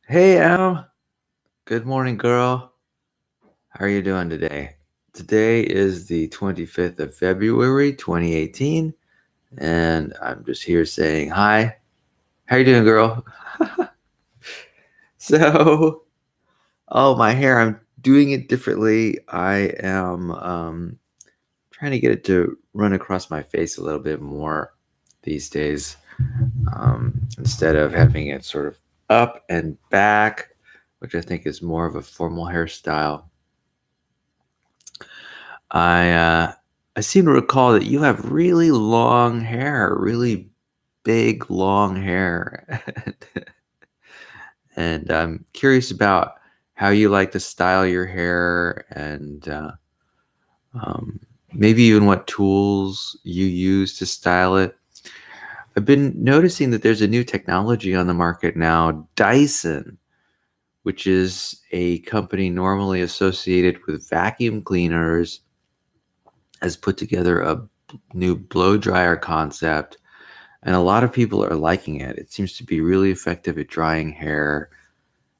Hey Em, good morning, girl. How are you doing today? Today is the 25th of February, 2018, and I'm just here saying hi. How you doing, girl? So, oh, my hair, I'm doing it differently. I am trying to get it to run across my face a little bit more these days, instead of having it sort of up and back, which I think is more of a formal hairstyle. I I seem to recall that you have really long hair, really big long hair. And I'm curious about how you like to style your hair and um, maybe even what tools you use to style it. I've been noticing that there's a new technology on the market now, Dyson, which is a company normally associated with vacuum cleaners, has put together a new blow dryer concept, and a lot of people are liking it. It seems to be really effective at drying hair.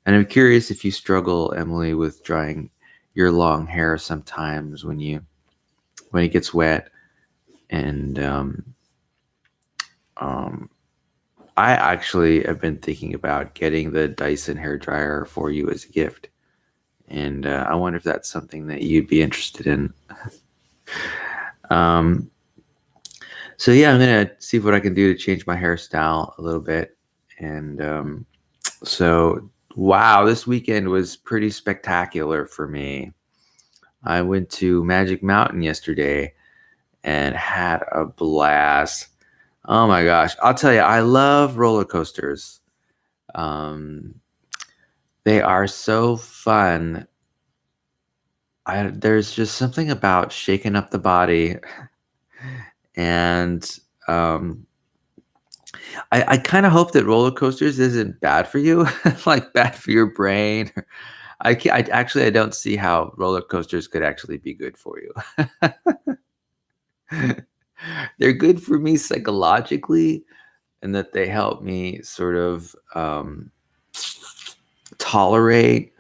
And I'm curious if you struggle, Emily, with drying your long hair sometimes when it gets wet. And um, I actually have been thinking about getting the Dyson hair dryer for you as a gift. And I wonder if that's something that you'd be interested in. Um, So yeah, I'm gonna see what I can do to change my hairstyle a little bit. And so wow, this weekend was pretty spectacular for me. I went to Magic Mountain yesterday and had a blast. Oh my gosh, I'll tell you, I love roller coasters. Um, they are so fun. There's just something about shaking up the body and um, I kind of hope that roller coasters isn't bad for you, like bad for your brain. I don't see how roller coasters could actually be good for you. They're good for me psychologically, in that they help me sort of tolerate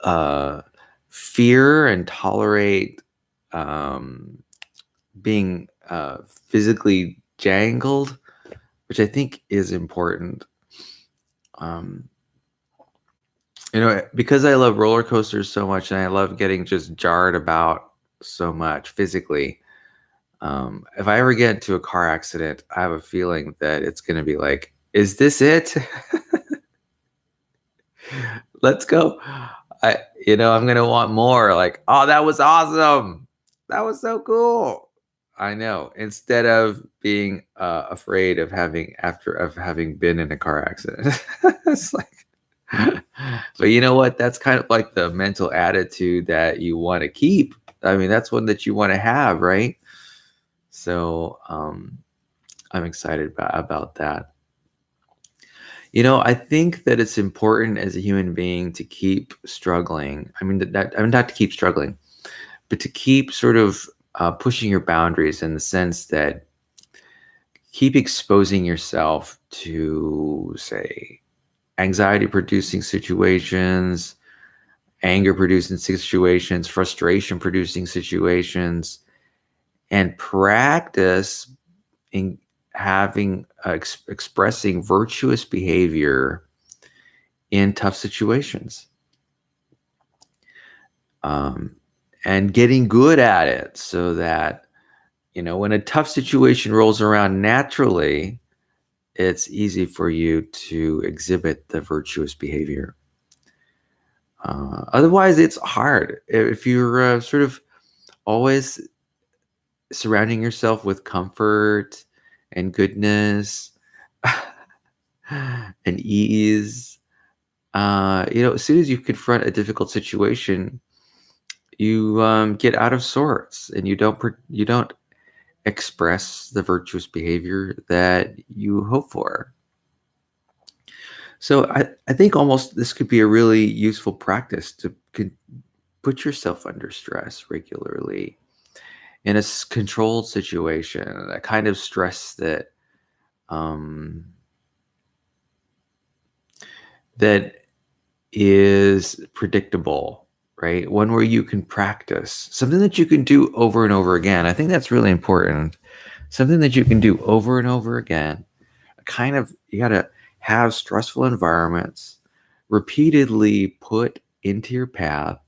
uh, fear and tolerate um, being physically jangled, which I think is important. Um, because I love roller coasters so much and I love getting just jarred about so much physically. If I ever get into a car accident, I have a feeling that it's going to be like, is this it? Let's go. I'm going to want more. Like, oh, that was awesome. That was so cool. I know. Instead of being afraid of having been in a car accident, it's like, but you know what? That's kind of like the mental attitude that you want to keep. I mean, that's one that you want to have, right? So I'm excited about that. I think that it's important as a human being to keep struggling. I mean, not to keep struggling, but to keep sort of pushing your boundaries in the sense that keep exposing yourself to, say, anxiety producing situations, anger producing situations, frustration producing situations, and practice in expressing virtuous behavior in tough situations, um, and getting good at it so that when a tough situation rolls around naturally, it's easy for you to exhibit the virtuous behavior. Otherwise, it's hard if you're sort of always surrounding yourself with comfort and goodness and ease. As soon as you confront a difficult situation, you get out of sorts, and you don't express the virtuous behavior that you hope for. So I think almost this could be a really useful practice to put yourself under stress regularly in a controlled situation, a kind of stress um, that is predictable, right? One where you can practice, something that you can do over and over again. I think that's really important. Something that you can do over and over again. Kind of, you got to have stressful environments repeatedly put into your path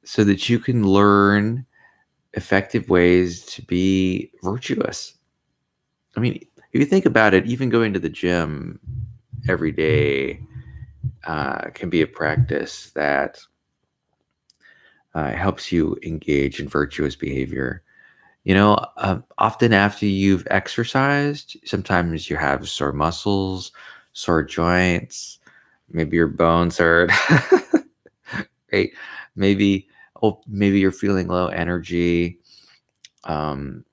so that you can learn effective ways to be virtuous. I mean, if you think about it, even going to the gym every day can be a practice that helps you engage in virtuous behavior. Often after you've exercised, sometimes you have sore muscles, sore joints, maybe your bones hurt, right? Maybe, maybe you're feeling low energy. Um,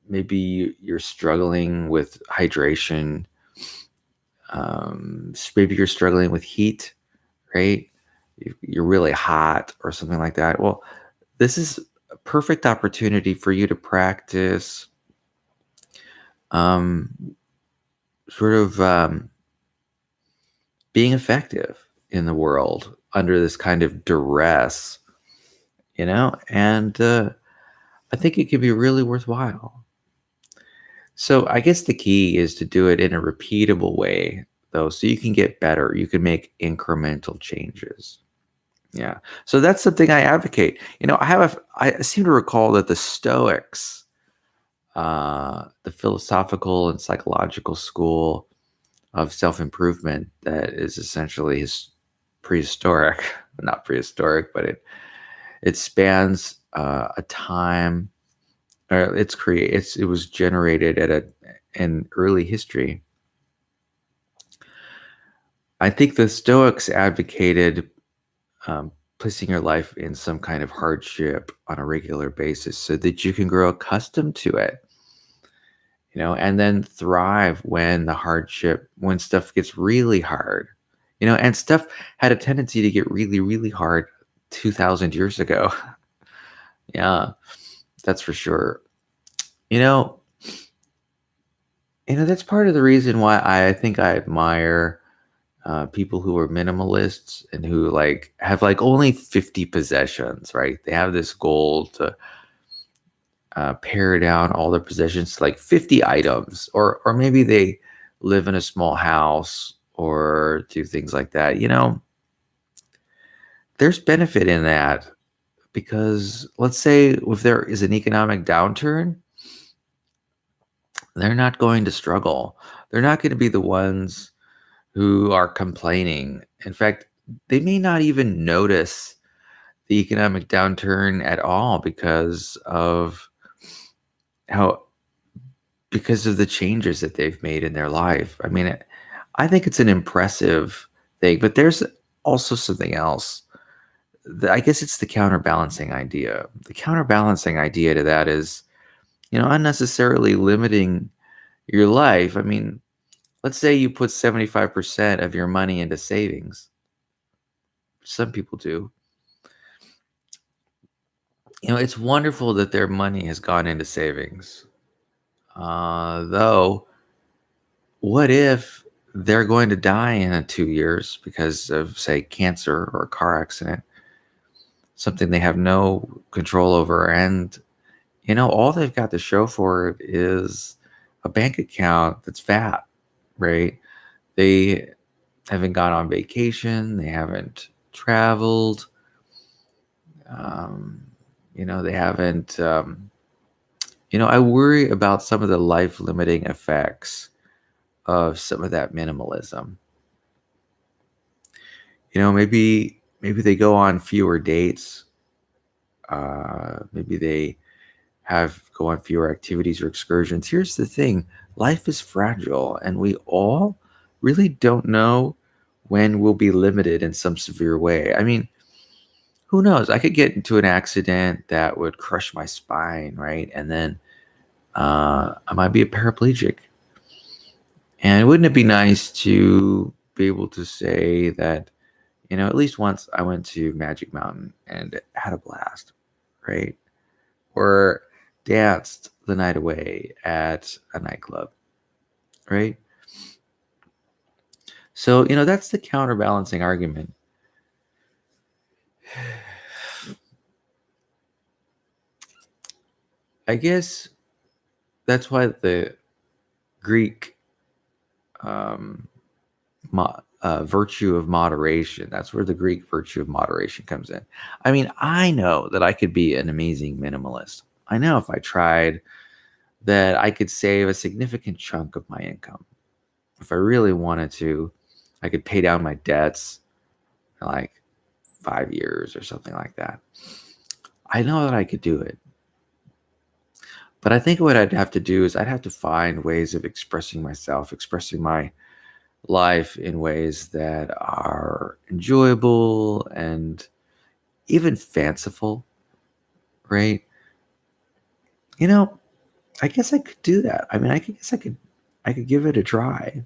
Maybe you're struggling with hydration. Maybe you're struggling with heat, right? You're really hot or something like that. Well, this is a perfect opportunity for you to practice um, sort of being effective in the world under this kind of duress, and I think it can be really worthwhile. So I guess the key is to do it in a repeatable way, though, so you can get better. You can make incremental changes. Yeah. So that's something I advocate. I seem to recall that the Stoics, the philosophical and psychological school of self-improvement that is essentially prehistoric, not prehistoric, but it spans a time, or it was generated in early history. I think the Stoics advocated placing your life in some kind of hardship on a regular basis so that you can grow accustomed to it, and then thrive when stuff gets really hard, and stuff had a tendency to get really, really hard 2,000 years ago. Yeah, that's for sure. You know, that's part of the reason why I think I admire people who are minimalists and who have only 50 possessions, right? They have this goal to pare down all their possessions to 50 items, or maybe they live in a small house or do things like that. There's benefit in that because let's say if there is an economic downturn, they're not going to struggle. They're not going to be the ones who are complaining. In fact, they may not even notice the economic downturn at all how because of the changes that they've made in their life. I mean, I think it's an impressive thing, but there's also something else. I guess it's the counterbalancing idea. The counterbalancing idea to that is, unnecessarily limiting your life. I mean, let's say you put 75% of your money into savings. Some people do. It's wonderful that their money has gone into savings. Though, what if they're going to die in 2 years because of, say, cancer or a car accident, something they have no control over, and all they've got to show for it is a bank account that's fat, right? They haven't gone on vacation, they haven't traveled, um, they haven't. I worry about some of the life limiting effects of some of that minimalism. Maybe they go on fewer dates. Maybe they go on fewer activities or excursions. Here's the thing: life is fragile, and we all really don't know when we'll be limited in some severe way. I mean, who knows? I could get into an accident that would crush my spine, right? And then I might be a paraplegic. And wouldn't it be nice to be able to say that, at least once I went to Magic Mountain and had a blast, right? Or danced the night away at a nightclub, right? So, that's the counterbalancing argument. I guess that's why the Greek um, virtue of moderation, that's where the Greek virtue of moderation comes in. I mean, I know that I could be an amazing minimalist. I know if I tried that I could save a significant chunk of my income. If I really wanted to, I could pay down my debts in like 5 years or something like that. I know that I could do it. But I think what I'd have to do is I'd have to find ways of expressing myself, expressing my life in ways that are enjoyable and even fanciful, right? You know, I guess I could do that. I mean, I could give it a try.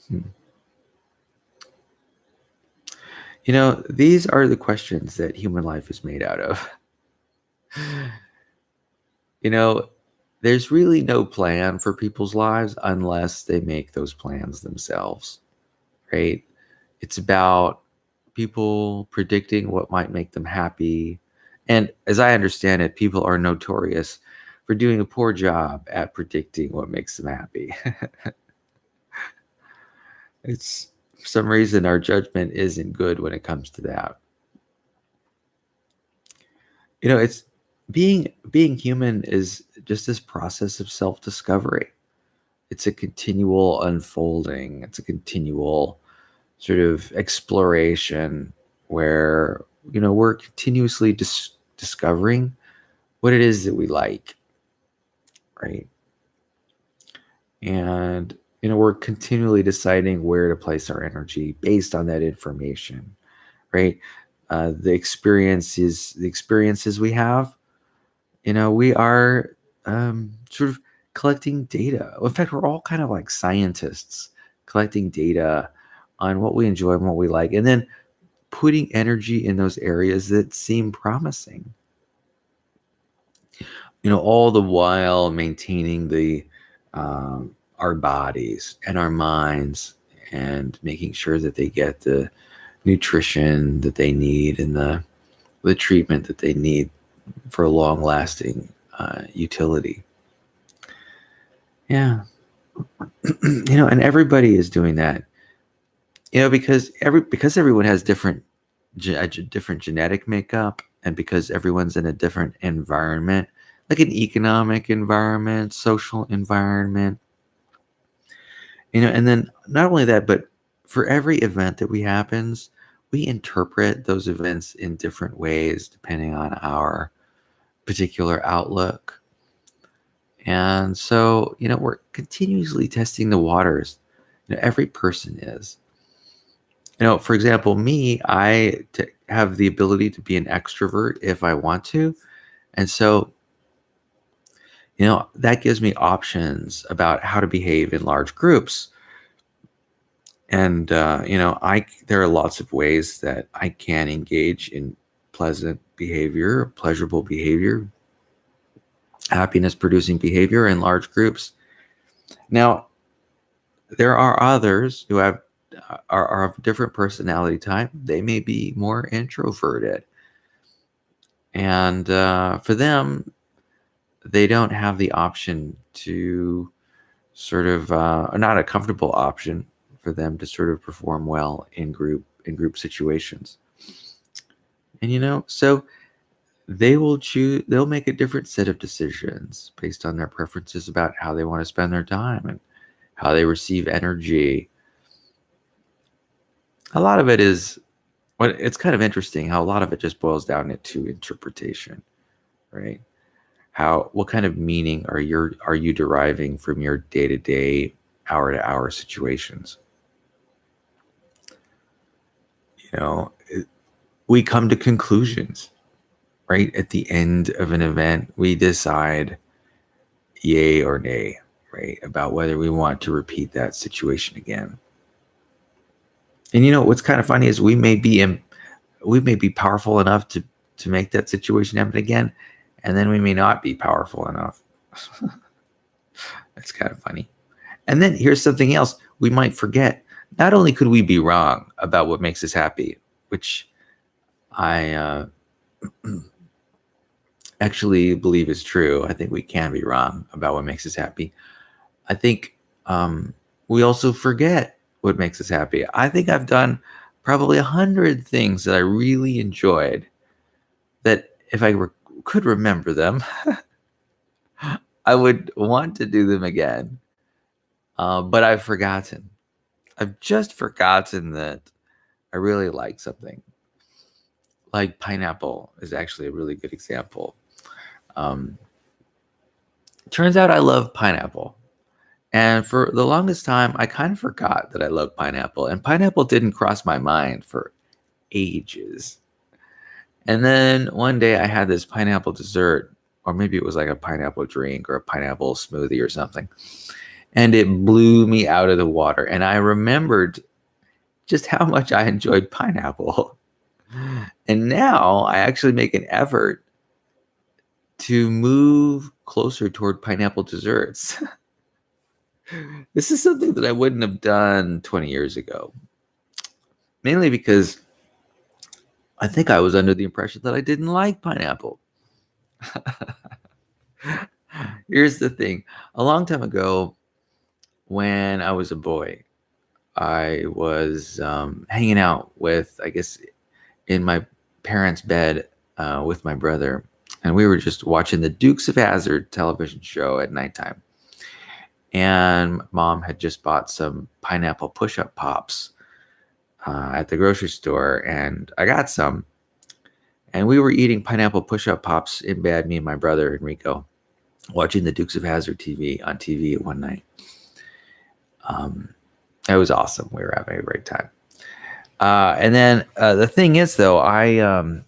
Hmm. These are the questions that human life is made out of. You know, there's really no plan for people's lives unless they make those plans themselves, right? It's about people predicting what might make them happy. And as I understand it, people are notorious for doing a poor job at predicting what makes them happy. It's For some reason our judgment isn't good when it comes to that. It's being human is just this process of self-discovery. It's a continual unfolding. It's a continual sort of exploration where we're continuously discovering what it is that we like, right? And we're continually deciding where to place our energy based on that information, right? The experiences we have, we are sort of collecting data. In fact, we're all kind of like scientists collecting data on what we enjoy and what we like, and then putting energy in those areas that seem promising. All the while maintaining the our bodies and our minds, and making sure that they get the nutrition that they need and the treatment that they need for a long lasting utility. Yeah. And everybody is doing that. Because everyone has different genetic makeup, and because everyone's in a different environment, like an economic environment, social environment, and then not only that, but for every event that we happens, we interpret those events in different ways depending on our particular outlook. And so, we're continuously testing the waters. Every person is. For example, me, have the ability to be an extrovert if I want to. And so, that gives me options about how to behave in large groups. And, there are lots of ways that I can engage in pleasant behavior, pleasurable behavior, happiness producing behavior in large groups. Now, there are others who are of different personality type. They may be more introverted. And for them, they don't have the option to sort of, not a comfortable option for them to sort of perform well in group situations. And so they'll make a different set of decisions based on their preferences about how they want to spend their time and how they receive energy. A lot of it is, well, it's kind of interesting how a lot of it just boils down to interpretation, right? What kind of meaning are you deriving from your day-to-day, hour-to-hour situations? You know, we come to conclusions, right? At the end of an event, we decide yay or nay, right? About whether we want to repeat that situation again. And what's kind of funny is we may be powerful enough to make that situation happen again, and then we may not be powerful enough. It's kind of funny. And then here's something else we might forget. Not only could we be wrong about what makes us happy, which I actually believe is true. I think we can be wrong about what makes us happy. I think we also forget what makes us happy. I think I've done probably 100 things that I really enjoyed that if I could remember them, I would want to do them again. But I've forgotten. I've just forgotten that I really like something. Like pineapple is actually a really good example. Um, Turns out I love pineapple. And for the longest time, I kind of forgot that I loved pineapple. And pineapple didn't cross my mind for ages. And then one day I had this pineapple dessert, or maybe it was like a pineapple drink or a pineapple smoothie or something. And it blew me out of the water. And I remembered just how much I enjoyed pineapple. And now I actually make an effort to move closer toward pineapple desserts. This is something that I wouldn't have done 20 years ago, mainly because I think I was under the impression that I didn't like pineapple. Here's the thing. A long time ago, when I was a boy, I was hanging out with, I guess, in my parents' bed with my brother, and we were just watching the Dukes of Hazzard television show at nighttime. And mom had just bought some pineapple push-up pops at the grocery store, and I got some. And we were eating pineapple push-up pops in bed, me and my brother Enrico, watching the Dukes of Hazzard TV on TV one night. It was awesome. We were having a great time. And then the thing is, though,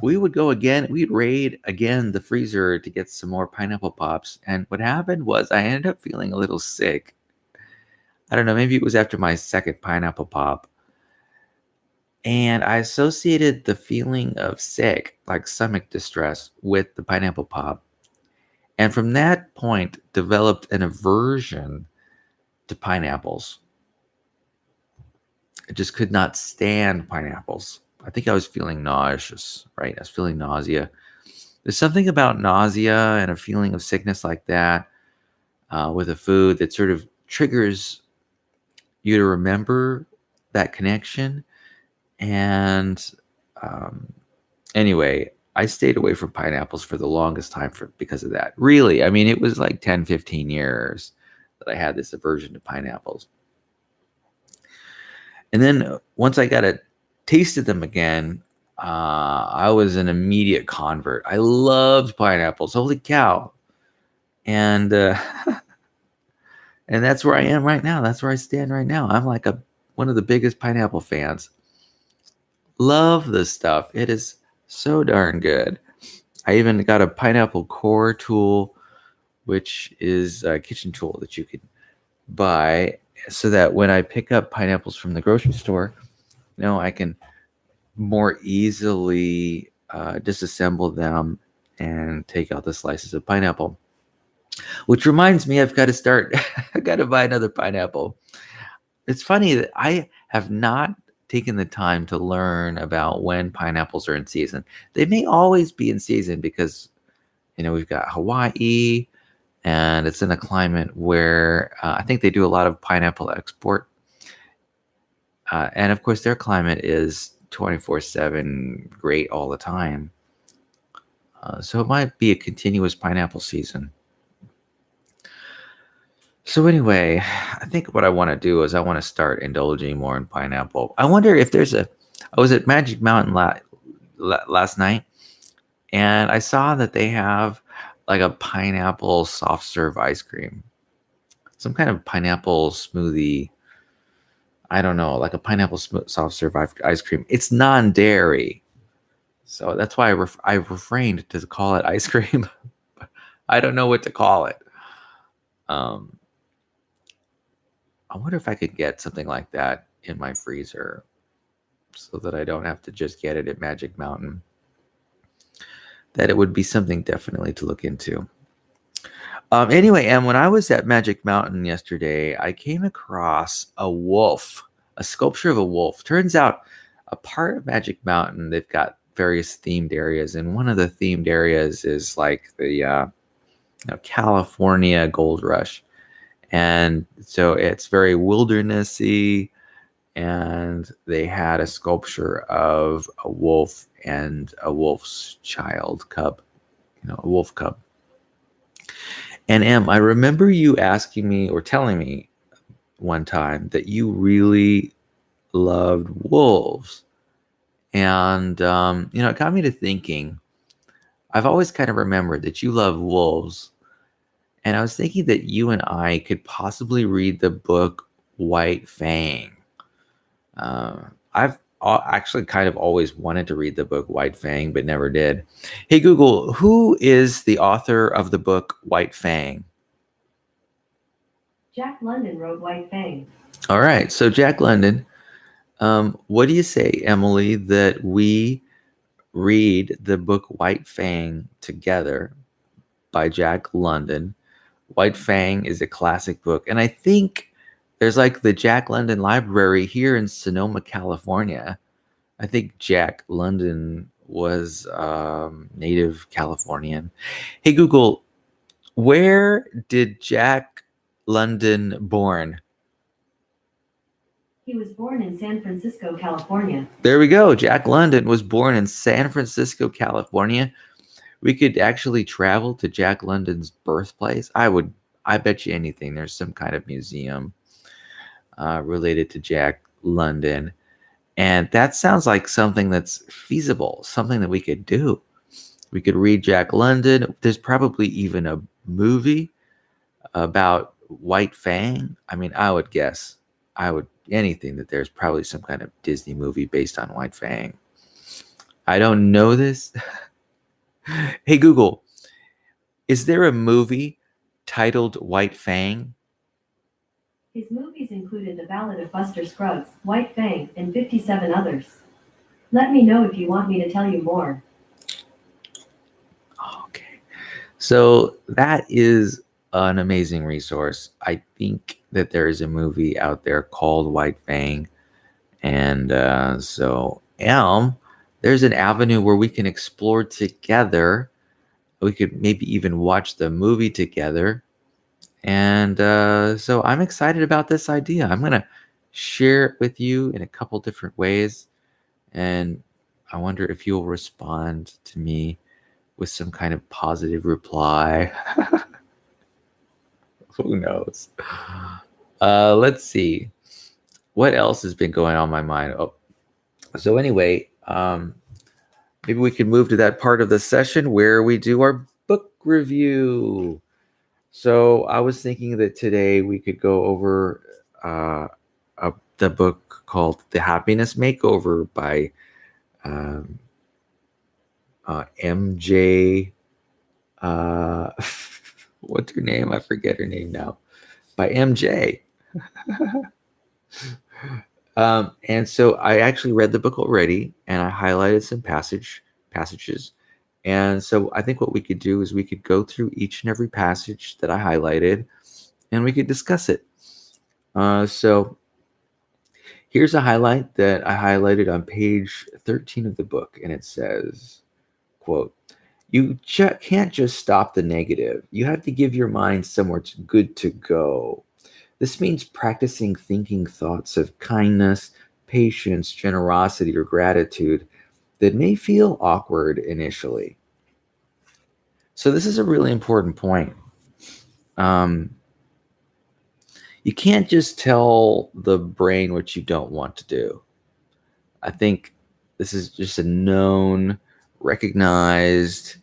we would go again. We'd raid again the freezer to get some more pineapple pops. And what happened was I ended up feeling a little sick. I don't know. Maybe it was after my second pineapple pop. And I associated the feeling of sick, like stomach distress, with the pineapple pop. And from that point, developed an aversion to pineapples. I just could not stand pineapples. I think I was feeling nauseous, right? I was feeling nausea. There's something about nausea and a feeling of sickness like that with a food that sort of triggers you to remember that connection. And anyway, I stayed away from pineapples for the longest time because of that. Really, I mean, it was like 10, 15 years that I had this aversion to pineapples. And then once I got a taste of them again, I was an immediate convert. I loved pineapples. Holy cow. And and that's where I am right now. That's where I stand right now. I'm like one of the biggest pineapple fans. Love this stuff. It is so darn good. I even got a pineapple core tool, which is a kitchen tool that you can buy so that when I pick up pineapples from the grocery store, I can more easily disassemble them and take out the slices of pineapple. Which reminds me, I've got to start. I got to buy another pineapple. It's funny that I have not taken the time to learn about when pineapples are in season. They may always be in season because we've got Hawaii, and it's in a climate where I think they do a lot of pineapple export. And of course, their climate is 24/7, great all the time. So it might be a continuous pineapple season. So anyway, I think what I want to do is I want to start indulging more in pineapple. I wonder if I was at Magic Mountain last night, and I saw that they have like a pineapple soft serve ice cream, some kind of pineapple smoothie. I don't know, like a pineapple soft serve ice cream. It's non-dairy, so that's why I refrained to call it ice cream. I don't know what to call it. I wonder if I could get something like that in my freezer so that I don't have to just get it at Magic Mountain. That it would be something definitely to look into. Anyway, and when I was at Magic Mountain yesterday, I came across a wolf, a sculpture of a wolf. Turns out, a part of Magic Mountain, they've got various themed areas, and one of the themed areas is like the California Gold Rush, and so it's very wildernessy. And they had a sculpture of a wolf and a wolf's child cub, a wolf cub. And Em, I remember you asking me or telling me one time that you really loved wolves. And, it got me to thinking. I've always kind of remembered that you love wolves. And I was thinking that you and I could possibly read the book White Fang. I've actually kind of always wanted to read the book White Fang, but never did. Hey, Google, who is the author of the book White Fang? Jack London wrote White Fang. All right, so Jack London. What do you say, Emily, that we read the book White Fang together by Jack London? White Fang is a classic book, and I think there's like the Jack London Library here in Sonoma, California. I think Jack London was native Californian. Hey, Google, where did Jack London born? He was born in San Francisco, California. There we go. Jack London was born in San Francisco, California. We could actually travel to Jack London's birthplace. I bet you anything. There's some kind of museum related to Jack London. And that sounds like something that's feasible, something that we could do. We could read Jack London. There's probably even a movie about White Fang. I mean, I would anything that there's probably some kind of Disney movie based on White Fang. I don't know this. Hey, Google, is there a movie titled White Fang? His movies included The Ballad of Buster Scruggs, White Fang, and 57 others. Let me know if you want me to tell you more. Okay. So that is an amazing resource. I think that there is a movie out there called White Fang. And so, Elm, there's an avenue where we can explore together. We could maybe even watch the movie together. And so I'm excited about this idea. I'm going to share it with you in a couple different ways. And I wonder if you'll respond to me with some kind of positive reply. Who knows? Let's see. What else has been going on my mind? Oh, so anyway, maybe we can move to that part of the session where we do our book review. So I was thinking that today we could go over the book called The Happiness Makeover by MJ. What's her name? I forget her name now. By MJ. And so I actually read the book already, and I highlighted some passages. And so I think what we could do is we could go through each and every passage that I highlighted, and we could discuss it. So here's a highlight that I highlighted on page 13 of the book, and it says, quote, "You can't just stop the negative. You have to give your mind somewhere good to go. This means practicing thinking thoughts of kindness, patience, generosity, or gratitude that may feel awkward initially." So this is a really important point. You can't just tell the brain what you don't want to do. I think this is just a known, recognized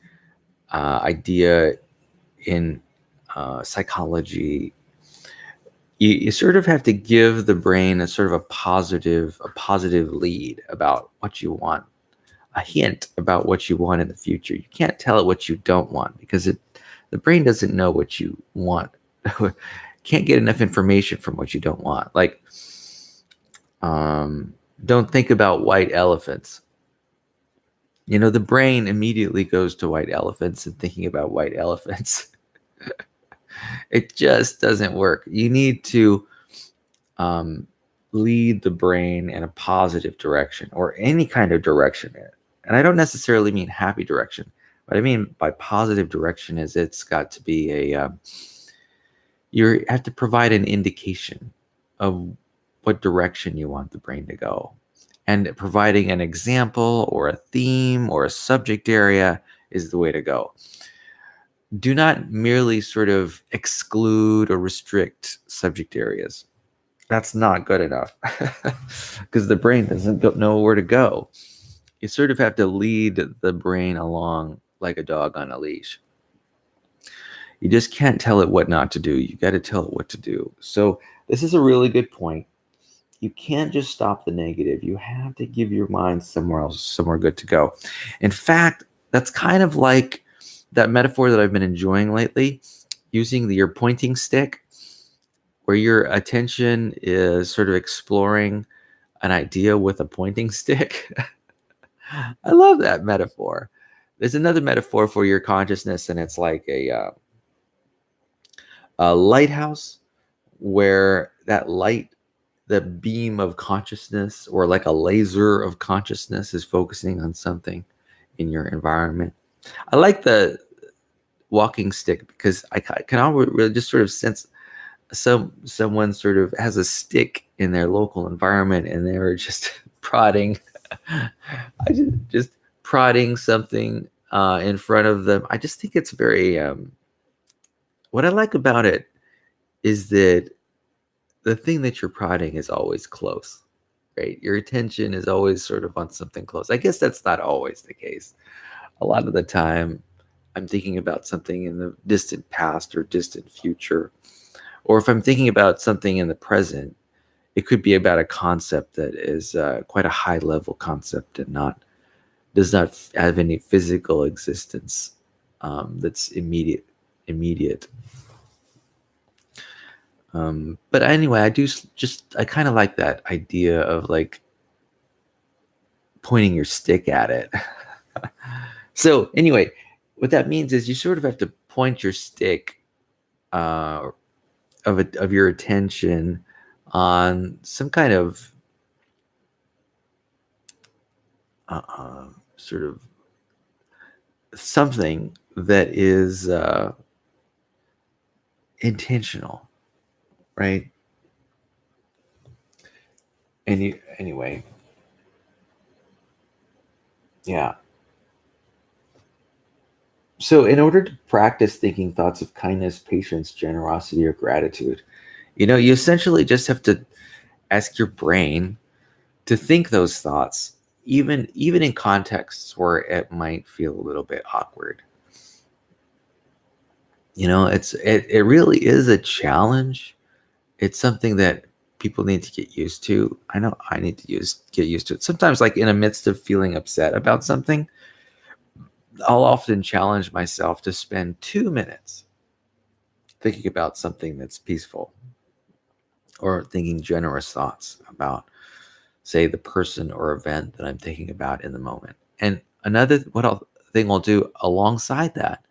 idea in psychology. You sort of have to give the brain a sort of a positive lead about what you want, a hint about what you want in the future. You can't tell it what you don't want because the brain doesn't know what you want. Can't get enough information from what you don't want. Like, don't think about white elephants. The brain immediately goes to white elephants and thinking about white elephants. It just doesn't work. You need to um, lead the brain in a positive direction or any kind of direction. And I don't necessarily mean happy direction. What I mean by positive direction is it's got to be you have to provide an indication of what direction you want the brain to go. And providing an example or a theme or a subject area is the way to go. Do not merely sort of exclude or restrict subject areas. That's not good enough because the brain doesn't know where to go. You sort of have to lead the brain along like a dog on a leash. You just can't tell it what not to do. You got to tell it what to do. So, this is a really good point. You can't just stop the negative. You have to give your mind somewhere else, somewhere good to go. In fact, that's kind of like that metaphor that I've been enjoying lately, using your pointing stick, where your attention is sort of exploring an idea with a pointing stick. I love that metaphor. There's another metaphor for your consciousness, and it's like a lighthouse where that light, the beam of consciousness, or like a laser of consciousness, is focusing on something in your environment. I like the walking stick because I can always really just sort of sense someone sort of has a stick in their local environment and they're just prodding. I just prodding something in front of them. I just think it's very what I like about it is that the thing that you're prodding is always close, right? Your attention is always sort of on something close. I guess that's not always the case. A lot of the time I'm thinking about something in the distant past or distant future, or if I'm thinking about something in the present, it could be about a concept that is quite a high level concept and not does not have any physical existence that's immediate. But anyway, I do just I kind of like that idea of like pointing your stick at it. So anyway, what that means is you sort of have to point your stick uh, of your attention on some kind of sort of something that is intentional, right? Anyway, yeah. So, in order to practice thinking thoughts of kindness, patience, generosity, or gratitude, you essentially just have to ask your brain to think those thoughts, even in contexts where it might feel a little bit awkward. It really is a challenge. It's something that people need to get used to. I know I need to get used to it. Sometimes, like in the midst of feeling upset about something, I'll often challenge myself to spend 2 minutes thinking about something that's peaceful or thinking generous thoughts about, say, the person or event that I'm thinking about in the moment. And another thing I'll do alongside that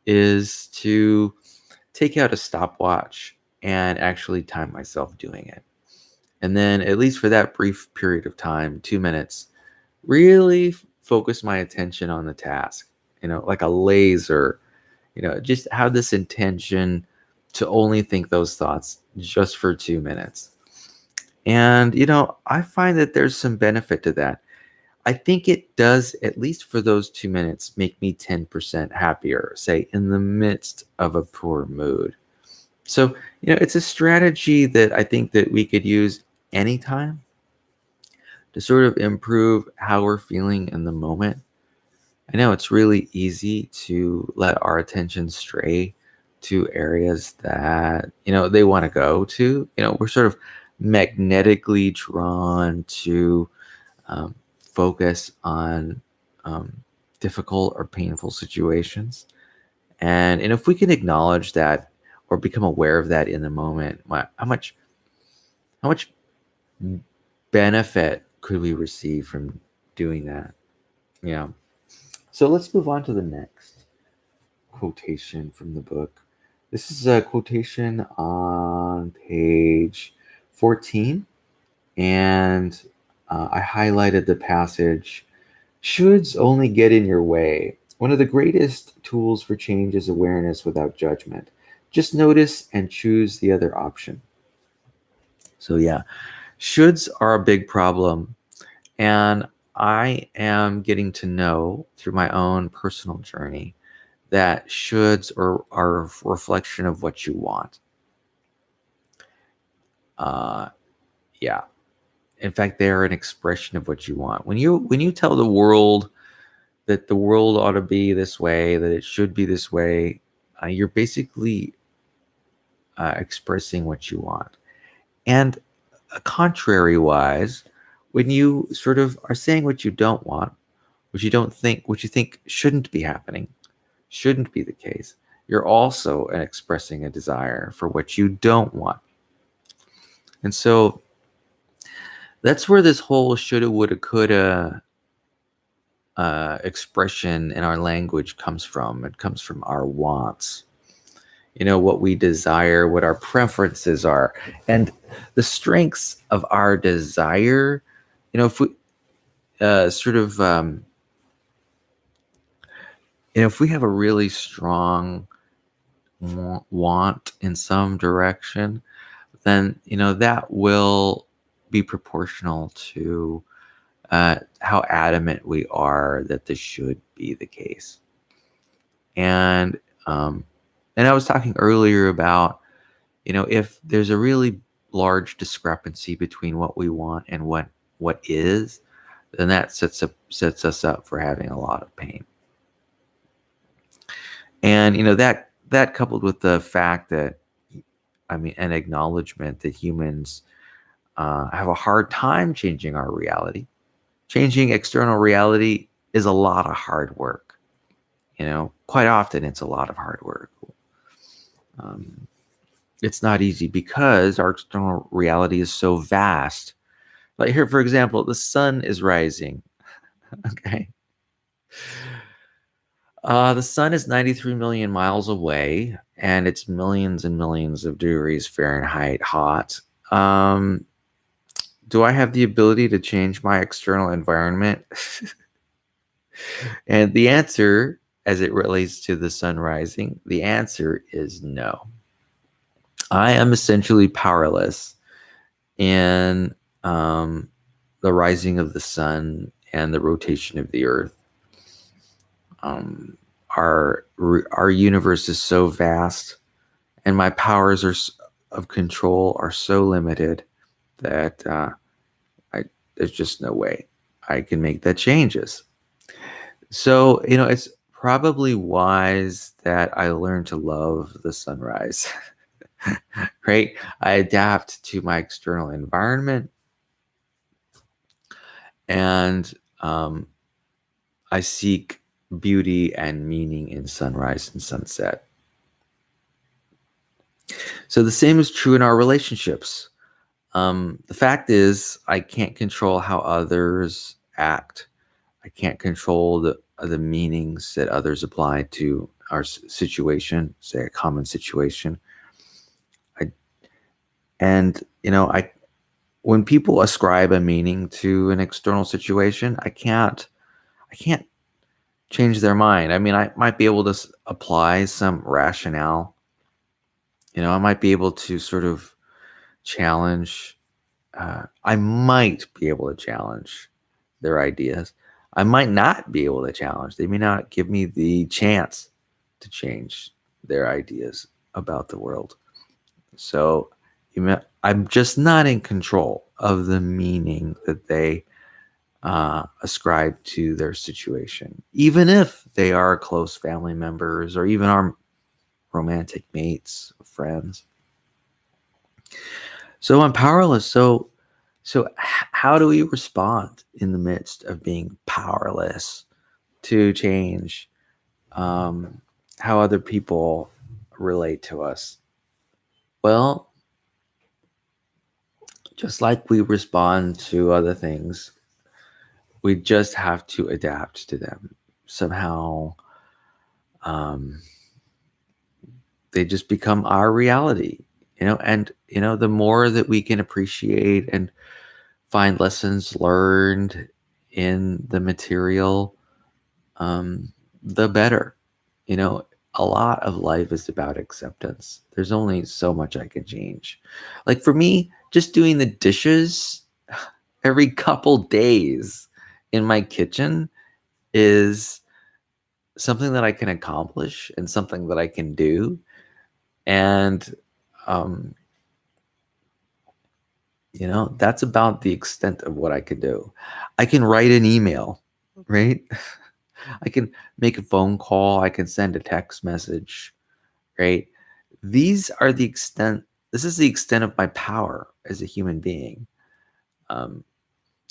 is to take out a stopwatch and actually time myself doing it. And then, at least for that brief period of time, 2 minutes, really focus my attention on the task, like a laser, just have this intention to only think those thoughts just for 2 minutes. And, I find that there's some benefit to that. I think it does, at least for those 2 minutes, make me 10% happier, say, in the midst of a poor mood. So, it's a strategy that I think that we could use anytime to sort of improve how we're feeling in the moment. I know it's really easy to let our attention stray to areas that, they want to go to. We're sort of magnetically drawn to focus on um, difficult or painful situations. And if we can acknowledge that or become aware of that in the moment, how much benefit could we receive from doing that? Yeah. So let's move on to the next quotation from the book. This is a quotation on page 14, and I highlighted the passage. Shoulds only get in your way. One of the greatest tools for change is awareness without judgment. Just notice and choose the other option. So, yeah, shoulds are a big problem. And I am getting to know through my own personal journey that shoulds are a reflection of what you want. Uh, yeah. In fact, they're an expression of what you want. When you tell the world that the world ought to be this way, that it should be this way, you're basically expressing what you want. And contrary wise, when you sort of are saying what you don't want, what you think shouldn't be happening, shouldn't be the case, you're also expressing a desire for what you don't want. And so that's where this whole shoulda, woulda, coulda expression in our language comes from. It comes from our wants, what we desire, what our preferences are, and the strengths of our desire. If we sort of, if we have a really strong want in some direction, then that will be proportional to how adamant we are that this should be the case. And um, and I was talking earlier about if there's a really large discrepancy between what we want and what is, then that sets us up for having a lot of pain. And that coupled with the fact that, I mean, an acknowledgement that humans have a hard time changing our reality. Changing external reality is a lot of hard work. Quite often it's a lot of hard work. Um, it's not easy because our external reality is so vast. Like here, for example, the sun is rising. Okay. The sun is 93 million miles away, and it's millions and millions of degrees Fahrenheit hot. Do I have the ability to change my external environment? And the answer, as it relates to the sun rising, the answer is no. I am essentially powerless in the rising of the sun and the rotation of the earth. Um, our universe is so vast, and my powers of control are so limited that I there's just no way I can make that changes. So it's probably wise that I learn to love the sunrise. Right? I adapt to my external environment, and I seek beauty and meaning in sunrise and sunset. So the same is true in our relationships. The fact is, I can't control how others act. I can't control the meanings that others apply to our situation, say a common situation. I and I when people ascribe a meaning to an external situation, I can't change their mind. I mean, I might be able to apply some rationale. I might be able to sort of challenge. I might be able to challenge their ideas. I might not be able to challenge. They may not give me the chance to change their ideas about the world. So I'm just not in control of the meaning that they ascribe to their situation, even if they are close family members or even our romantic mates, friends. So I'm powerless. So how do we respond in the midst of being powerless to change how other people relate to us? Well, just like we respond to other things, we just have to adapt to them. Somehow, um, they just become our reality, and the more that we can appreciate and find lessons learned in the material, the better. You know, a lot of life is about acceptance. There's only so much I can change. Like for me, just doing the dishes every couple days in my kitchen is something that I can accomplish and something that I can do. And, um, that's about the extent of what I can do. I can write an email, right? I can make a phone call. I can send a text message, right? These are the extent, this is the extent of my power as a human being. Um,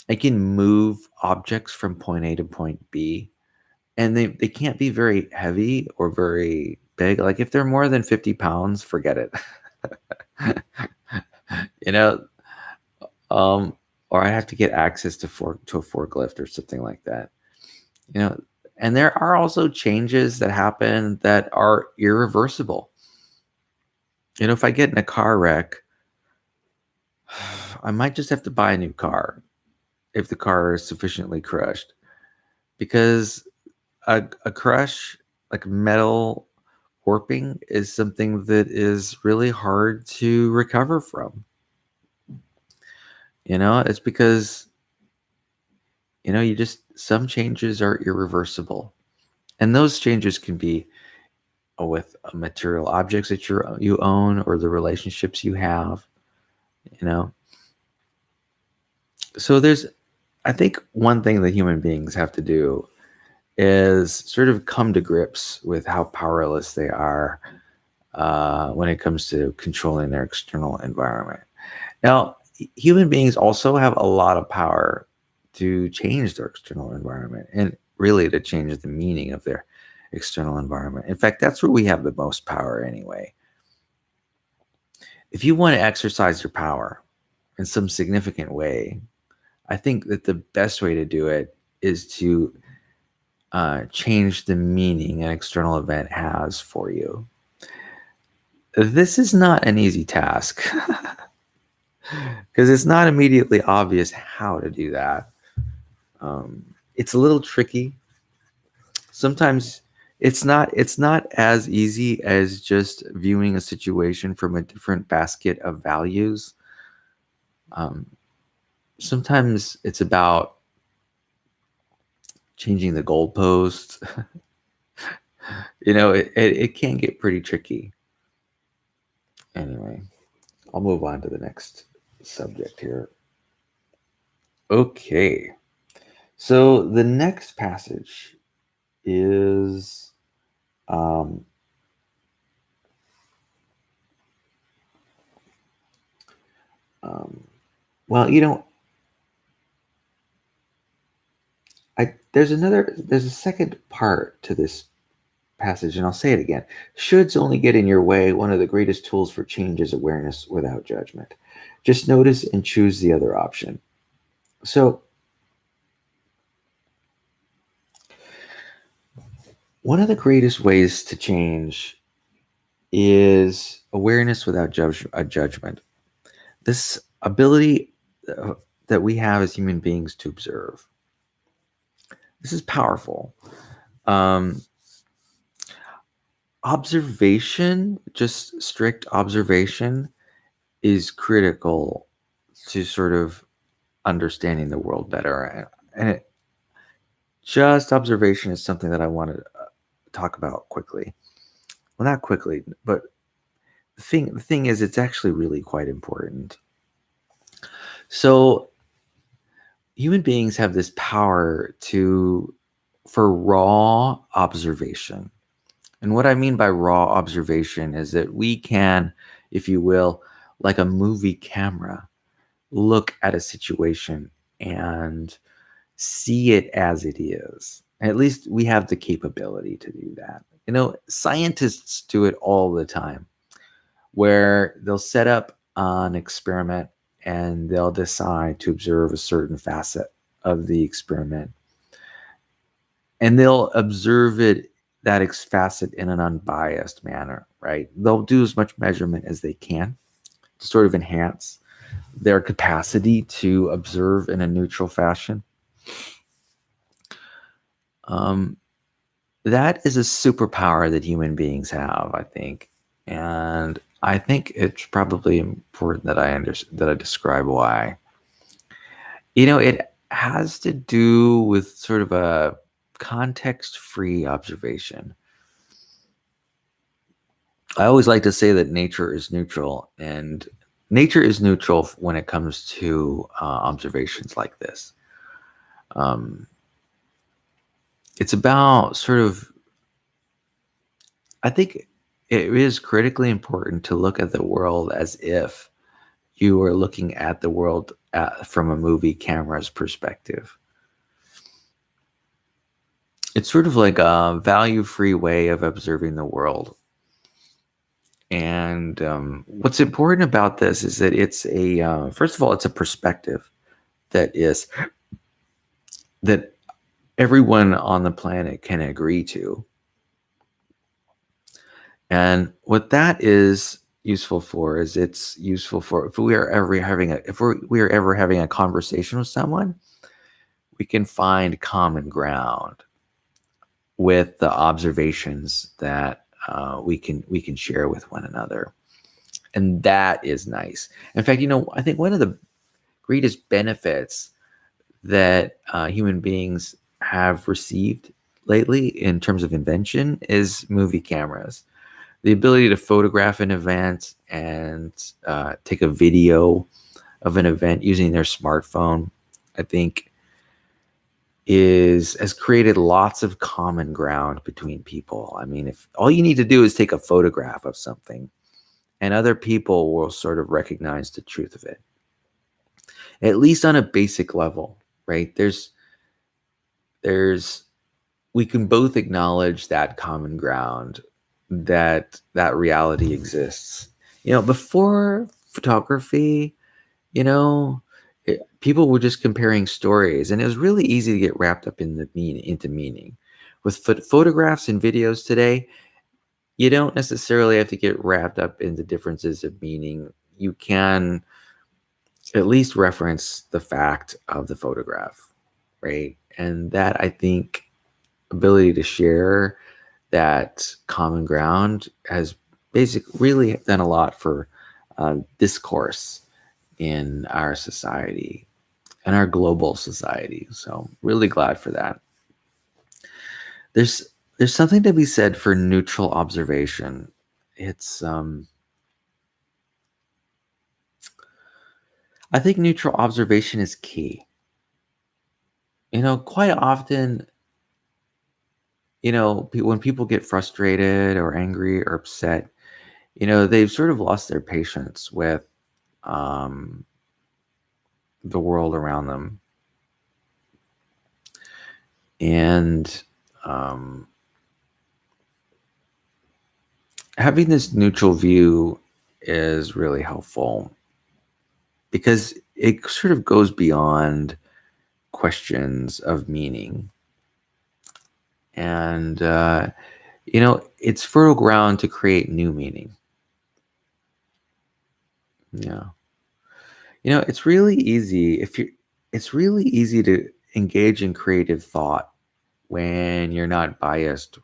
I can move objects from point A to point B, and they can't be very heavy or very big. Like if they're more than 50 pounds, forget it. you know, um, or I have to get access to a forklift or something like that. You know, and there are also changes that happen that are irreversible. If I get in a car wreck, I might just have to buy a new car if the car is sufficiently crushed, because a crush, like metal warping, is something that is really hard to recover from. It's because you just, some changes are irreversible, and those changes can be with material objects that you own, or the relationships you have. you know so there's, I think one thing that human beings have to do is sort of come to grips with how powerless they are when it comes to controlling their external environment. Now, human beings also have a lot of power to change their external environment, and really to change the meaning of their external environment. In fact, that's where we have the most power anyway. If you want to exercise your power in some significant way, I think that the best way to do it is to change the meaning an external event has for you. This is not an easy task because it's not immediately obvious how to do that. It's a little tricky. Sometimes it's not as easy as just viewing a situation from a different basket of values. Um, Sometimes it's about changing the goalposts. It can get pretty tricky. Anyway, I'll move on to the next subject here. Okay. So the next passage is um, um, well, there's a second part to this passage, and I'll say it again. Shoulds only get in your way. One of the greatest tools for change is awareness without judgment. Just notice and choose the other option. So, one of the greatest ways to change is awareness without judgment. This ability that we have as human beings to observe. This is powerful. Um, Observation, just strict observation, is critical to sort of understanding the world better. And just observation is something that I want to talk about quickly. Well, not quickly, but the thing is, it's actually really quite important. So human beings have this power for raw observation. And what I mean by raw observation is that we can, if you will, like a movie camera, look at a situation and see it as it is. At least we have the capability to do that. Scientists do it all the time, where they'll set up an experiment and they'll decide to observe a certain facet of the experiment. And they'll observe it, that facet, in an unbiased manner. right? They'll do as much measurement as they can to sort of enhance their capacity to observe in a neutral fashion. Um, that is a superpower that human beings have, I think, and I think it's probably important that that I describe why. It has to do with sort of a context-free observation. I always like to say that nature is neutral, and nature is neutral when it comes to observations like this. Um, it's about sort of, I think it is critically important to look at the world as if you were looking at the world from a movie camera's perspective. It's sort of like a value-free way of observing the world. And what's important about this is that it's first of all, it's a perspective that is that everyone on the planet can agree to. And what that is useful for is it's useful for if we are ever having we are ever having a conversation with someone, we can find common ground with the observations that we can share with one another, and that is nice. In fact, I think one of the greatest benefits that human beings have received lately in terms of invention is movie cameras. The ability to photograph an event and take a video of an event using their smartphone, I think, has created lots of common ground between people. I mean, if all you need to do is take a photograph of something, and other people will sort of recognize the truth of it, at least on a basic level, right? There's we can both acknowledge that common ground, that reality exists. Before photography, you know, people were just comparing stories, and it was really easy to get wrapped up into meaning. With photographs and videos today, you don't necessarily have to get wrapped up in the differences of meaning. You can at least reference the fact of the photograph, right? And that, I think, ability to share that common ground has really done a lot for discourse in our society and our global society. So really glad for that. There's there's something to be said for neutral observation. It's I think neutral observation is key. Quite often, when people get frustrated or angry or upset, they've sort of lost their patience with um, the world around them. And having this neutral view is really helpful because it sort of goes beyond questions of meaning. And, it's fertile ground to create new meaning. Yeah. It's really easy it's really easy to engage in creative thought when you're not biased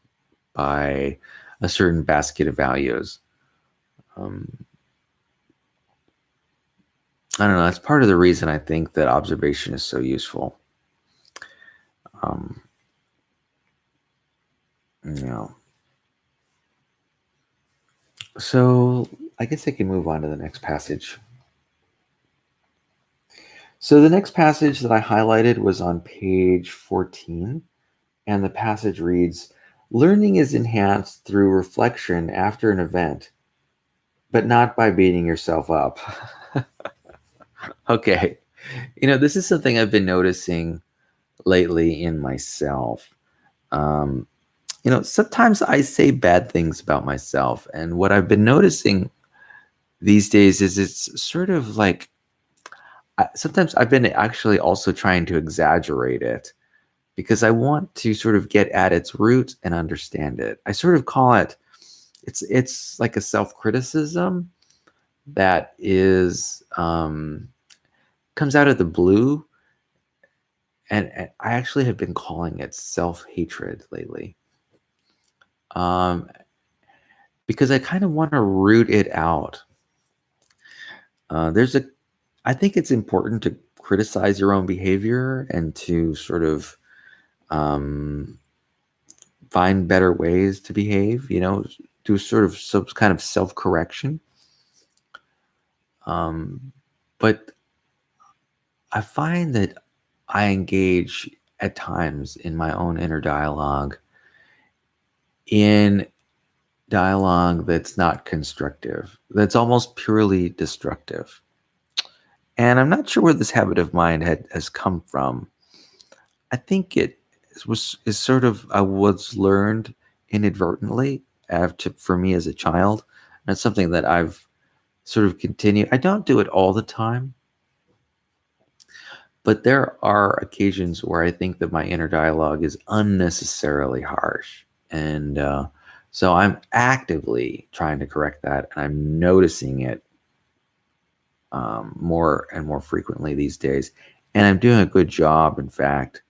by a certain basket of values. Um, I don't know. That's part of the reason I think that observation is so useful. Um, you know, so I guess I can move on to the next passage. So the next passage that I highlighted was on page 14, and the passage reads, "Learning is enhanced through reflection after an event, but not by beating yourself up." Okay. This is something I've been noticing lately in myself. Um, sometimes I say bad things about myself, and what I've been noticing these days is it's sort of like sometimes I've been actually also trying to exaggerate it because I want to sort of get at its root and understand it. I sort of call it it's like a self-criticism that is comes out of the blue, and I actually have been calling it self-hatred lately. Um, because I kind of want to root it out. There's a I think it's important to criticize your own behavior and to sort of um, find better ways to behave, do sort of some kind of self correction. But I find that I engage at times in my own inner dialogue in dialogue that's not constructive, that's almost purely destructive. And I'm not sure where this habit of mine has come from. I think it is sort of I was learned inadvertently for me as a child. And it's something that I've sort of continued. I don't do it all the time, but there are occasions where I think that my inner dialogue is unnecessarily harsh. And so I'm actively trying to correct that. And I'm noticing it more and more frequently these days. And I'm doing a good job, in fact,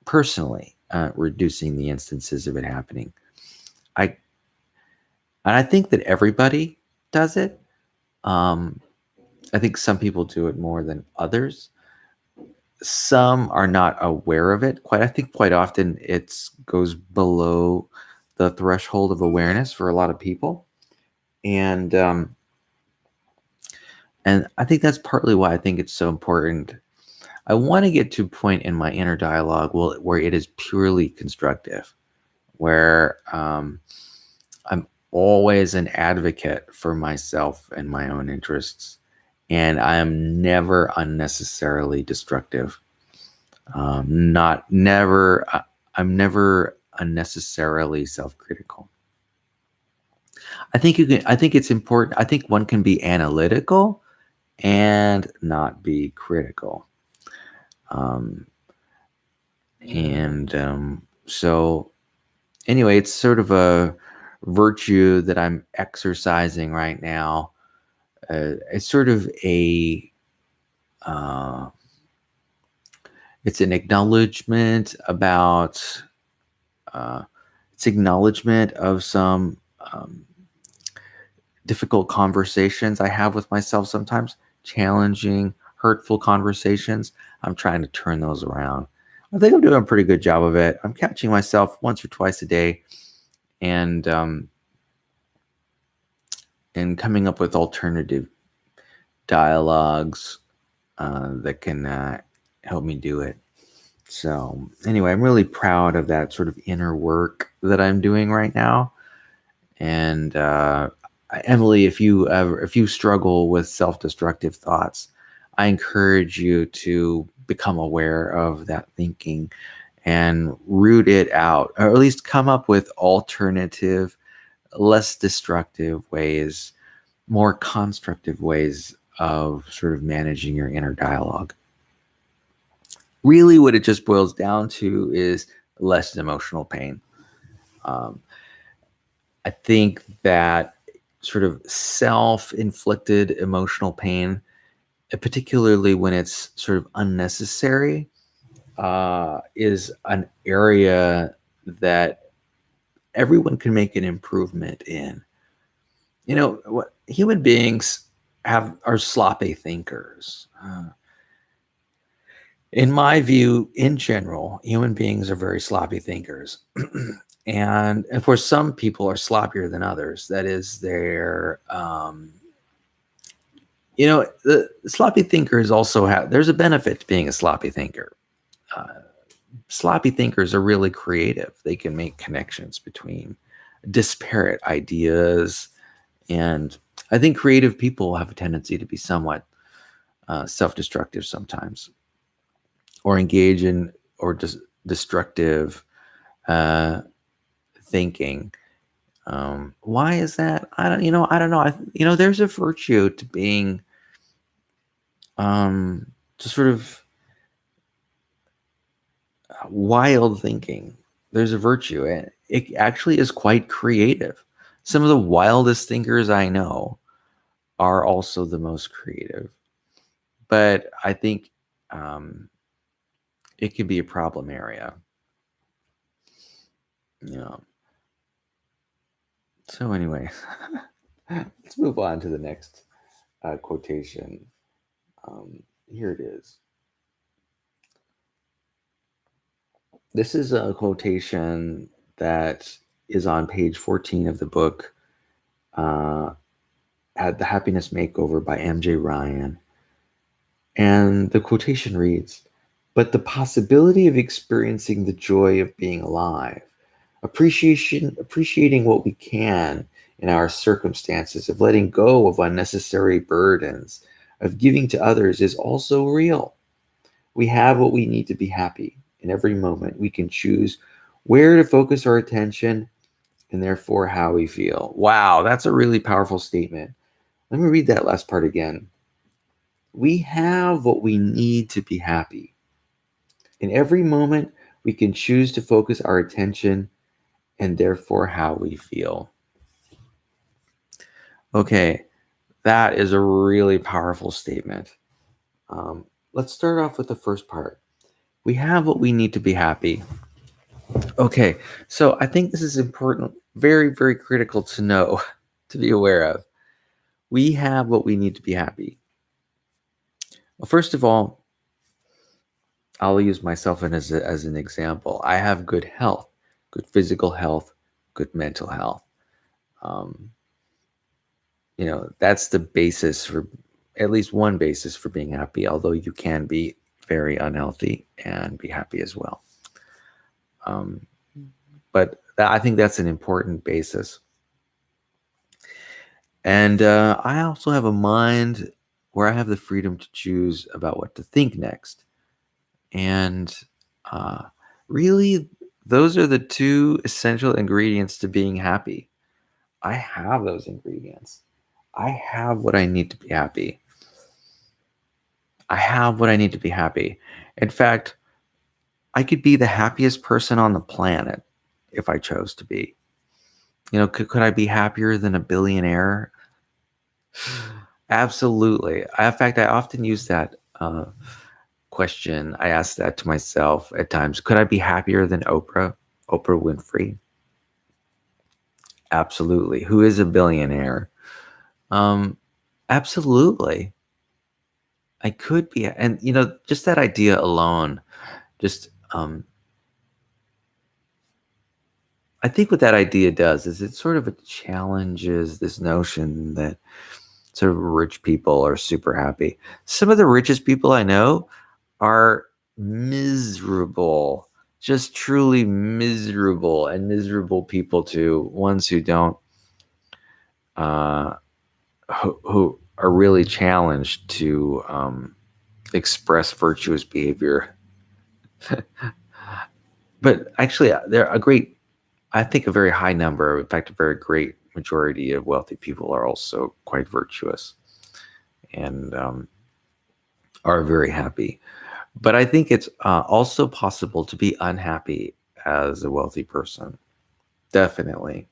personally, reducing the instances of it happening. I and I think that everybody does it. Um, I think some people do it more than others. Some are not aware of it. I think quite often it goes below the threshold of awareness for a lot of people, and and I think that's partly why I think it's so important. I want to get to a point in my inner dialogue where it is purely constructive, where I'm always an advocate for myself and my own interests, and I am never unnecessarily destructive. Not never. I'm never unnecessarily self-critical. I think you can. I think it's important. I think one can be analytical and not be critical. Um, and so, anyway, it's sort of a virtue that I'm exercising right now. It's sort of uh, it's an acknowledgement about it's acknowledgement of some difficult conversations I have with myself sometimes, challenging, hurtful conversations. I'm trying to turn those around. I think I'm doing a pretty good job of it. I'm catching myself once or twice a day, and coming up with alternative dialogues that can help me do it. So anyway, I'm really proud of that sort of inner work that I'm doing right now. And Emily, if you struggle with self-destructive thoughts, I encourage you to become aware of that thinking and root it out, or at least come up with alternative, less destructive ways, more constructive ways of sort of managing your inner dialogue. Really, what it just boils down to is less emotional pain. Um, I think that sort of self-inflicted emotional pain, particularly when it's sort of unnecessary, is an area that everyone can make an improvement in. What human beings are sloppy thinkers. In my view, in general, human beings are very sloppy thinkers. And of course, some people are sloppier than others. That is, the sloppy thinkers also there's a benefit to being a sloppy thinker. Uh, Sloppy thinkers are really creative. They can make connections between disparate ideas. And I think creative people have a tendency to be somewhat self destructive sometimes, or engage in or destructive thinking. Why is that? I don't know. There's a virtue to being, to sort of wild thinking. There's a virtue, and it actually is quite creative. Some of the wildest thinkers I know are also the most creative. But I think um, it can be a problem area. You know. So anyway, let's move on to the next quotation. Here it is. This is a quotation that is on page 14 of the book, uh, at The Happiness Makeover by M.J. Ryan. And the quotation reads, "But the possibility of experiencing the joy of being alive, appreciating what we can in our circumstances, of letting go of unnecessary burdens, of giving to others is also real. We have what we need to be happy. In every moment, we can choose where to focus our attention and therefore how we feel." Wow, that's a really powerful statement. Let me read that last part again. We have what we need to be happy. In every moment, we can choose to focus our attention and therefore how we feel. Okay, that is a really powerful statement. Um, let's start off with the first part. We have what we need to be happy. Okay, so I think this is important, very, very critical to know, to be aware of. We have what we need to be happy. Well, first of all, I'll use myself as an example. I have good health, good physical health, good mental health. Um, that's the basis for, at least one basis for being happy, although you can be very unhealthy and be happy as well. Um, but I think that's an important basis. And I also have a mind where I have the freedom to choose about what to think next. And uh, really, those are the two essential ingredients to being happy. I have those ingredients. I have what I need to be happy. I have what I need to be happy. In fact, I could be the happiest person on the planet if I chose to be. Could I be happier than a billionaire? Absolutely. In fact, I often use that question. I ask that to myself at times. Could I be happier than Oprah Winfrey? Absolutely. Who is a billionaire? Um, absolutely. I could be. And, just that idea alone, just, I think what that idea does is it sort of challenges this notion that sort of rich people are super happy. Some of the richest people I know are miserable, just truly miserable, and miserable people too. Ones who don't, uh, who are really challenged to express virtuous behavior. But actually, they're a great, I think a very high number, in fact, a very great majority of wealthy people are also quite virtuous and are very happy. But I think it's also possible to be unhappy as a wealthy person. Definitely.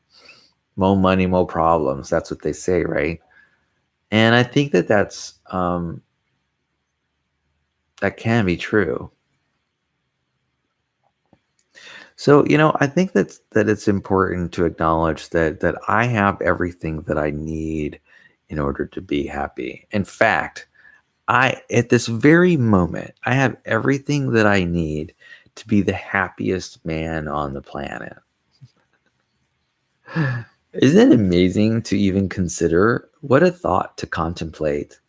More money, more problems. That's what they say, right? And I think that can be true. So, I think that it's important to acknowledge that I have everything that I need in order to be happy. In fact, at this very moment, I have everything that I need to be the happiest man on the planet. Isn't it amazing to even consider? What a thought to contemplate.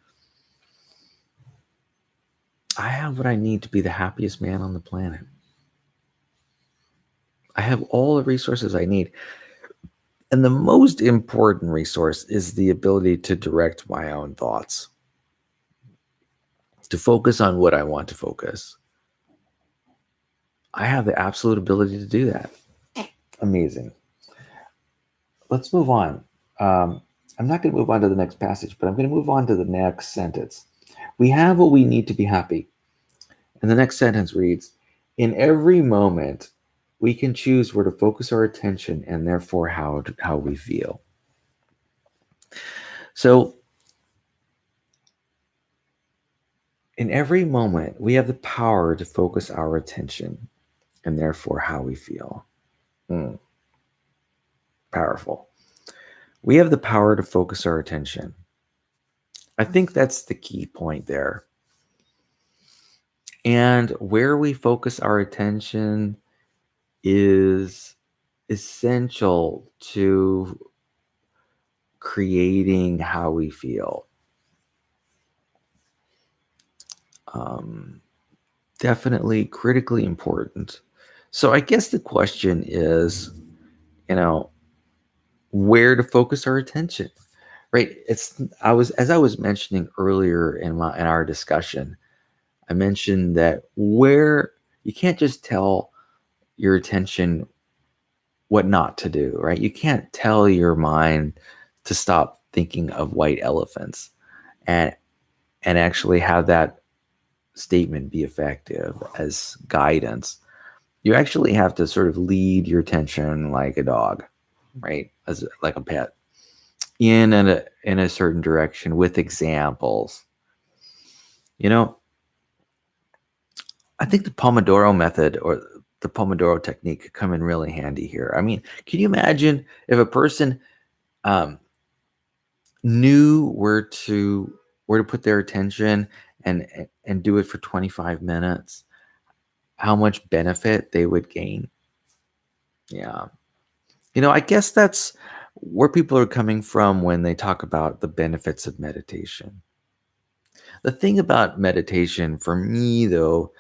I have what I need to be the happiest man on the planet. I have all the resources I need. And the most important resource is the ability to direct my own thoughts, to focus on what I want to focus. I have the absolute ability to do that. Amazing. Let's move on. I'm not going to move on to the next passage, but I'm going to move on to the next sentence. We have what we need to be happy. And the next sentence reads, in every moment, we can choose where to focus our attention and therefore how we feel. So, in every moment, we have the power to focus our attention and therefore how we feel. Mm, powerful. We have the power to focus our attention. I think that's the key point there. And where we focus our attention is essential to creating how we feel. Um, Definitely critically important. So I guess the question is, you know, where to focus our attention, right? As I was mentioning earlier in our discussion, I mentioned that where you can't just tell your attention what not to do, right? You can't tell your mind to stop thinking of white elephants and actually have that statement be effective as guidance. You actually have to sort of lead your attention like a dog, right? As like a pet in a certain direction with examples. You know, I think the Pomodoro method or the Pomodoro technique could come in really handy here. I mean, can you imagine if a person um, knew where to put their attention and do it for 25 minutes, how much benefit they would gain? Yeah. I guess that's where people are coming from when they talk about the benefits of meditation. The thing about meditation for me, though,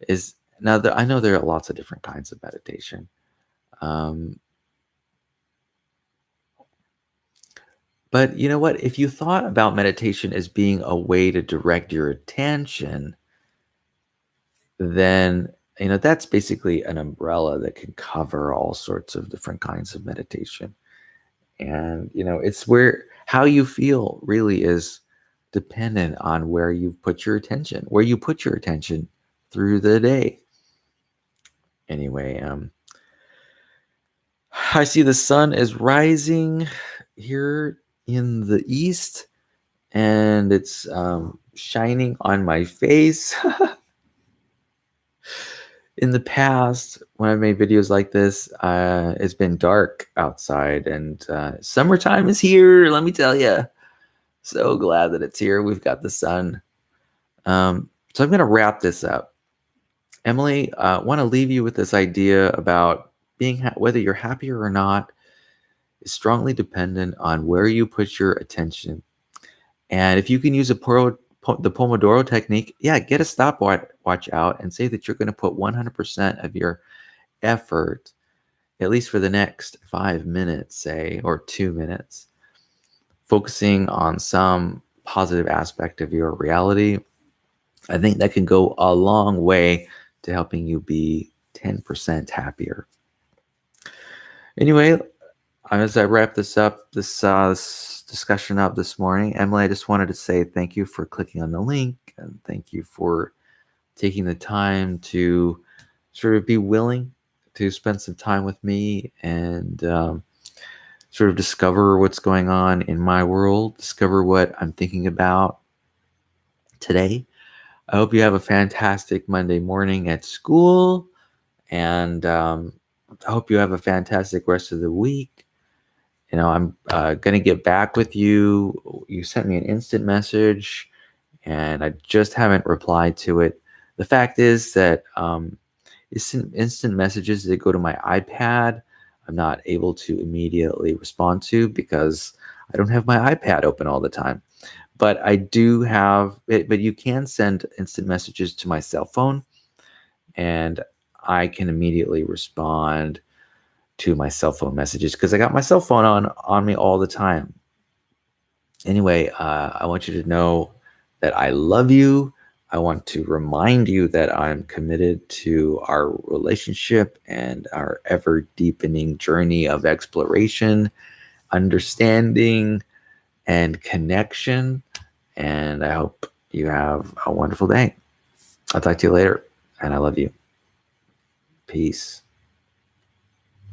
is now that I know there are lots of different kinds of meditation. Um, but you know what? If you thought about meditation as being a way to direct your attention, then that's basically an umbrella that can cover all sorts of different kinds of meditation. And it's where how you feel really is dependent on where you put your attention, through the day. Anyway, I see the sun is rising here in the east, and it's shining on my face. In the past, when I made videos like this, it's been dark outside, and summertime is here. Let me tell you, so glad that it's here. We've got the sun. So I'm going to wrap this up. Emily, I want to leave you with this idea about whether you're happier or not is strongly dependent on where you put your attention. And if you can use the Pomodoro technique, yeah, get a stopwatch out and say that you're going to put 100% of your effort, at least for the next 5 minutes, say, or 2 minutes, focusing on some positive aspect of your reality. I think that can go a long way to helping you be 10% happier. Anyway, as I wrap this discussion up this morning, Emily, I just wanted to say thank you for clicking on the link, and thank you for taking the time to sort of be willing to spend some time with me and sort of discover what's going on in my world, discover what I'm thinking about today. I hope you have a fantastic Monday morning at school, and I hope you have a fantastic rest of the week. I'm going to get back with you. You sent me an instant message, and I just haven't replied to it. The fact is that instant messages that go to my iPad, I'm not able to immediately respond to because I don't have my iPad open all the time. But I do have it, but you can send instant messages to my cell phone, and I can immediately respond to my cell phone messages because I got my cell phone on me all the time. Anyway, I want you to know that I love you. I want to remind you that I'm committed to our relationship and our ever deepening journey of exploration, understanding, and connection. And I hope you have a wonderful day. I'll talk to you later, and I love you. Peace.